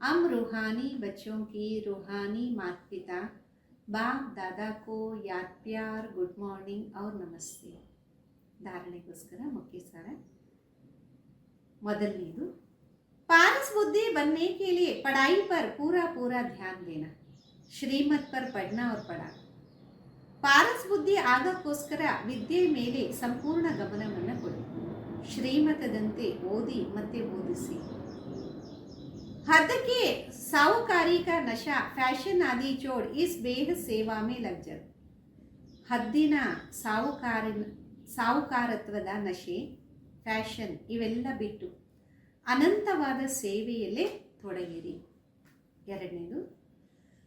हम रूहानी बच्चों की रूहानी माता पिता बाप दादा को याद प्यार गुड मॉर्निंग और नमस्ते. धारणೆಗೋಸ್ಕರ मुख्य सार ಮೊದಲನೇದು, पारस बुद्धि बनने के लिए पढ़ाई पर पूरा पूरा ध्यान देना, ಶ್ರೀಮತ್ पर पढ़ना और पढ़ाना. ಪಾರಸ್ ಬುದ್ಧಿ ಆಗಕ್ಕೋಸ್ಕರ ವಿದ್ಯೆ ಮೇಲೆ ಸಂಪೂರ್ಣ ಗಮನವನ್ನು ಕೊಡಿ, ಶ್ರೀಮತದಂತೆ ಓದಿ ಮತ್ತೆ ಬೋಧಿಸಿ. हद के साहूकारी का नशा फैशन आदि छोड़ इस बेहद सेवा में लग जाए. ಹದ್ದಿನ ಸಾಹುಕಾರತ್ವದ ನಶೆ, ಫ್ಯಾಷನ್ ಇವೆಲ್ಲ ಬಿಟ್ಟು ಅನಂತವಾದ ಸೇವೆಯಲ್ಲೇ ತೊಡಗಿರಿ. ಎರಡನೇದು,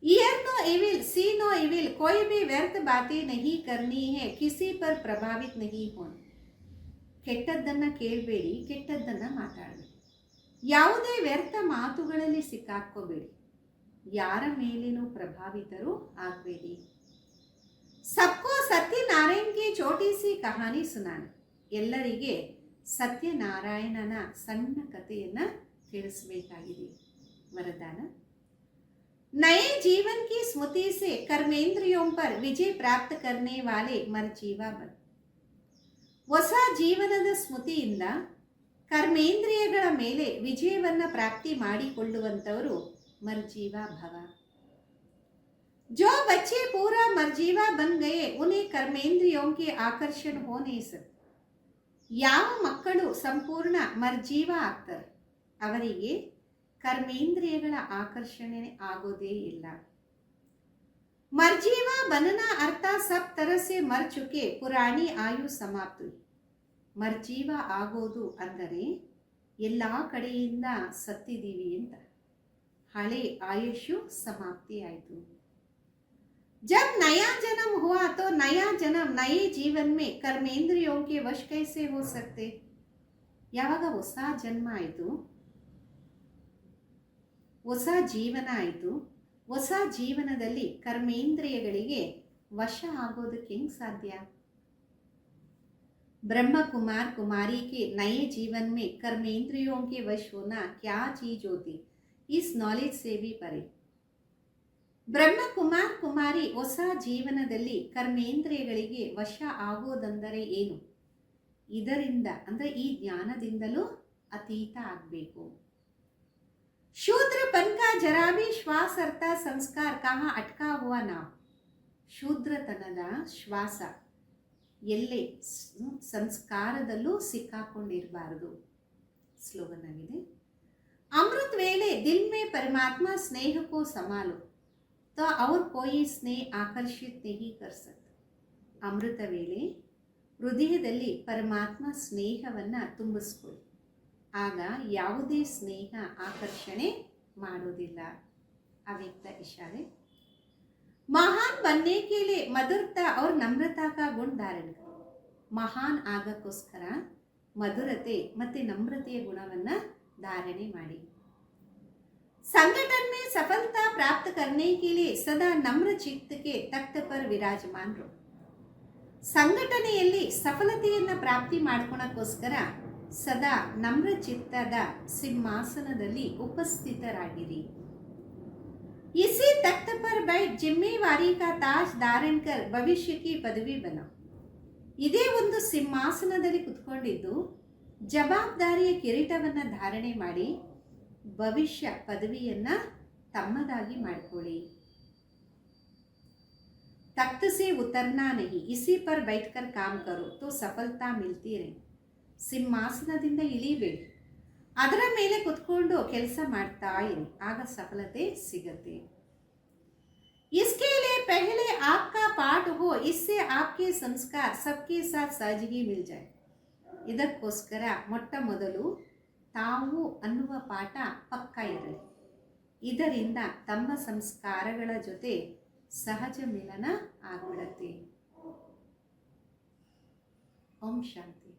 ईयर नो इविल, सी नो इविल, कोई भी व्यर्थ बातें नहीं करनी है, किसी पर प्रभावित नहीं होना. ಕೆಟ್ಟದ್ದನ್ನು ಕೇಳಬೇಡಿ, ಕೆಟ್ಟದ್ದನ್ನು ಮಾತಾಡಬೇಡಿ, ಯಾವುದೇ ವ್ಯರ್ಥ ಮಾತುಗಳಲ್ಲಿ ಸಿಕ್ಕಾಕ್ಕೋಬೇಡಿ, ಯಾರ ಮೇಲೇನೂ ಪ್ರಭಾವಿತರು ಆಗಬೇಡಿ. ಸಬ್ಕೋ ಸತ್ಯನಾರಾಯಣ ಕಿ ಛೋಟಿ ಸಿ ಕಹಾನಿ ಸುನಾನ, ಎಲ್ಲರಿಗೆ ಸತ್ಯನಾರಾಯಣನ ಸಣ್ಣ ಕಥೆಯನ್ನು ತಿಳಿಸಬೇಕಾಗಿದೆ. ವರದಾನ, नए जीवन की स्मृति से कर्मेंद्रियों पर विजय प्राप्त करने वाले मरजीवा बन. ಜೀವನದ ಸ್ಮೃತಿಯಿಂದ ಕರ್ಮೇಂದ್ರಿಯಗಳ ಮೇಲೆ ವಿಜಯವನ್ನು ಪ್ರಾಪ್ತಿ ಮಾಡಿಕೊಳ್ಳುವಂಥವರು ಮರ್ಜೀವಾ ಭವ. जो बच्चे पूरा मर्जीवा बन गए उन्हें कर्मेंद्रियों के आकर्षण होने से, ಯಾವ ಮಕ್ಕಳು ಸಂಪೂರ್ಣ ಮರ್ಜೀವ ಆಗ್ತಾರೆ ಅವರಿಗೆ ಕರ್ಮೇಂದ್ರಿಯಗಳ ಆಕರ್ಷಣೆ ಆಗೋದೇ ಇಲ್ಲ. मर्जीवा बनना अर्थात सब तरह से मर चुके पुरानी आयु समाप्त हुई. ಮರ್ಜೀವ ಆಗೋದು ಅಂದರೆ ಎಲ್ಲ ಕಡೆಯಿಂದ ಸತ್ತಿದ್ದೀವಿ ಅಂತ, ಹಳೆ ಆಯುಷು ಸಮಾಪ್ತಿ ಆಯಿತು. जब नया जन्म हुआ तो नया जन्म नए जीवन में कर्मेंद्रियों के वश कैसे हो सकते. ಯಾವಾಗ ಹೊಸ ಜನ್ಮ ಆಯಿತು, ಹೊಸ ಜೀವನ ಆಯಿತು, ಹೊಸ ಜೀವನದಲ್ಲಿ ಕರ್ಮೇಂದ್ರಿಯಗಳಿಗೆ ವಶ ಆಗೋದಕ್ಕೆ ಹೆಂಗೆ ಸಾಧ್ಯ. ब्रह्म कुमार कुमारी के नए जीवन में कर्मेंद्रियों के वश होना क्या चीज होती, इस नॉलेज से भी परे. ಬ್ರಹ್ಮ ಕುಮಾರ್ ಕುಮಾರಿ ಹೊಸ ಜೀವನದಲ್ಲಿ ಕರ್ಮೇಂದ್ರಿಯಗಳಿಗೆ ವಶ ಆಗೋದಂದರೆ ಏನು, ಇದರಿಂದ ಅಂದರೆ ಈ ಜ್ಞಾನದಿಂದಲೂ ಅತೀತ ಆಗಬೇಕು. ಶೂದ್ರಪನ್ ಕಾ ಜರಾ ಭಿ ಶ್ವಾಸ ಅರ್ಥ ಸಂಸ್ಕಾರ ಕಹಾ ಅಟ್ಕಾ ಹುವಾ ನಾವು. ಶೂದ್ರತನದ ಶ್ವಾಸ ಎಲ್ಲೇ ಸಂಸ್ಕಾರದಲ್ಲೂ ಸಿಕ್ಕಾಕೊಂಡಿರಬಾರದು. ಸ್ಲೋಗನ್ ಆಗಿದೆ. ಅಮೃತ ವೇಳೆ ದಿಲ್ ಮೇ ಪರಮಾತ್ಮ ಸ್ನೇಹ ಕೋ ಸಂಭಾಲೋ तो और कोई स्नेह आकर्षित नहीं कर सकता. ಅಮೃತ ವೇಳೆ ಹೃದಯದಲ್ಲಿ ಪರಮಾತ್ಮ ಸ್ನೇಹವನ್ನು ತುಂಬಿಸ್ಕೊಳ್ಳಿ, ಆಗ ಯಾವುದೇ ಸ್ನೇಹ ಆಕರ್ಷಣೆ ಮಾಡೋದಿಲ್ಲ. ಅವ್ಯಕ್ತ ಇಶಾರೆ. ಮಹಾನ್ बनने के लिए मधुरता और नम्रता का गुण धारण करो. ಮಹಾನ್ ಆಗಕ್ಕೋಸ್ಕರ ಮಧುರತೆ ಮತ್ತು ನಮ್ರತೆಯ ಗುಣವನ್ನು ಧಾರಣೆ ಮಾಡಿ. संगठन में सफलता प्राप्त करने के लिए सदा नम्र चित्त के तख्त पर विराजमान रहो. ಸಂಘಟನೆಯಲ್ಲಿ ಸಫಲತೆಯನ್ನು ಪ್ರಾಪ್ತಿ ಮಾಡ್ಕೊಳಕ್ಕೋಸ್ಕರ ಸದಾ ನಮ್ರ ಚಿತ್ತದ ಸಿಂಹಾಸನದಲ್ಲಿ ಉಪಸ್ಥಿತರಾಗಿರಿ. इसी तख्त पर बैठ जिम्मेवारी का ताज धारण कर भविष्य की पदवी बनाओ. ಇದೇ ಒಂದು ಸಿಂಹಾಸನದಲ್ಲಿ ಕುತ್ಕೊಂಡಿದ್ದು ಜವಾಬ್ದಾರಿಯ ಕಿರೀಟವನ್ನು ಧಾರಣೆ ಮಾಡಿ ಭವಿಷ್ಯ ಪದವಿಯನ್ನು ತಮ್ಮದಾಗಿ ಮಾಡಿಕೊಳ್ಳಿ. तख्त से उतरना नहीं, इसी पर बैठकर काम करो तो सफलता मिलती रहे. ಸಿಂಹಾಸನದಿಂದ ಇಳಿಬೇಡಿ, ಅದರ ಮೇಲೆ ಕುತ್ಕೊಂಡು ಕೆಲಸ ಮಾಡ್ತಾ ಇರಿ, ಆಗ ಸಫಲತೆ ಸಿಗತ್ತೆ. इसके लिए पहले आपका पाठ हो, इससे आपके संस्कार सबके साथ सहजगी मिल जाए. ಇದಕ್ಕೋಸ್ಕರ ಮೊಟ್ಟ ಮೊದಲು ತಾವು ಅನ್ನುವ ಪಾಠ ಪಕ್ಕ ಇರಲಿ, ಇದರಿಂದ ತಮ್ಮ ಸಂಸ್ಕಾರಗಳ ಜೊತೆ ಸಹಜ ಮಿಲನ ಆಗ್ಬಿಡತ್ತೆ. ಓಂ ಶಾಂತಿ.